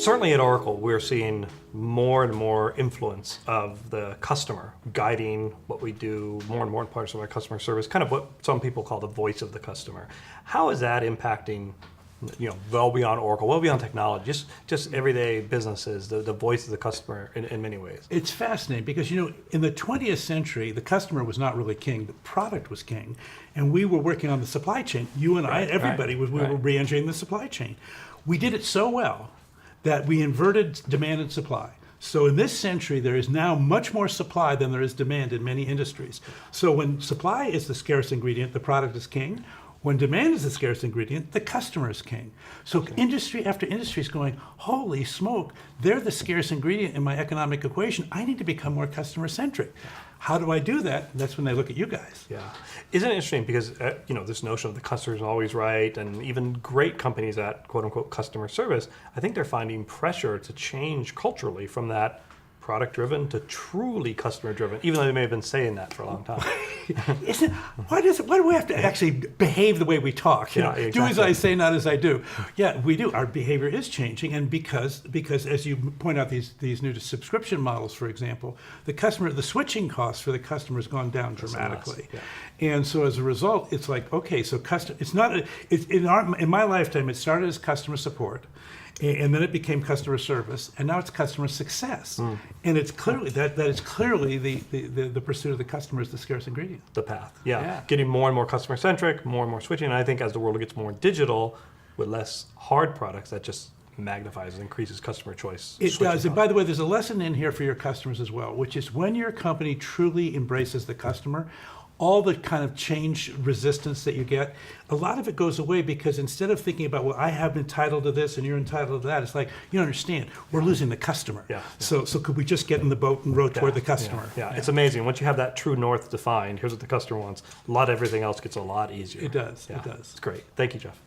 Certainly at Oracle, we're seeing more and more influence of the customer guiding what we do, more and more parts of our customer service, kind of what some people call the voice of the customer. How is that impacting, well beyond Oracle, well beyond technology, just everyday businesses, the voice of the customer in many ways? It's fascinating because, in the 20th century, the customer was not really king, the product was king. And we were working on the supply chain. You and I, everybody, we were re-engineering the supply chain. We did it so well that we inverted demand and supply. So in this century, there is now much more supply than there is demand in many industries. So when supply is the scarce ingredient, the product is king. When demand is the scarce ingredient, the customer is king. So industry after industry is going, holy smoke, they're the scarce ingredient in my economic equation. I need to become more customer-centric. How do I do that? That's when they look at you guys. Yeah. Isn't it interesting because, this notion of the customer is always right, and even great companies at quote-unquote customer service, I think they're finding pressure to change culturally from that product-driven to truly customer-driven, even though they may have been saying that for a long time. Why do we have to actually behave the way we talk? Exactly. Do as I say, not as I do. Yeah, we do. Our behavior is changing, and because as you point out, these new subscription models, for example, the switching costs for the customer has gone down dramatically. And so as a result, it's like, okay, so in my lifetime, it started as customer support. And then it became customer service, and now it's customer success. And it's clearly that is clearly the pursuit of the customer is the scarce ingredient. The path, getting more and more customer centric, more and more switching. And I think as the world gets more digital, with less hard products, that just magnifies and increases customer choice. It does. And by the way, there's a lesson in here for your customers as well, which is when your company truly embraces the customer, all the kind of change resistance that you get, a lot of it goes away because instead of thinking about, well, I have entitled to this and you're entitled to that, it's like, you understand, we're losing the customer. So could we just get in the boat and row toward the customer? It's amazing. Once you have that true north defined, here's what the customer wants, a lot of everything else gets a lot easier. It does. It does. It's great. Thank you, Jeff.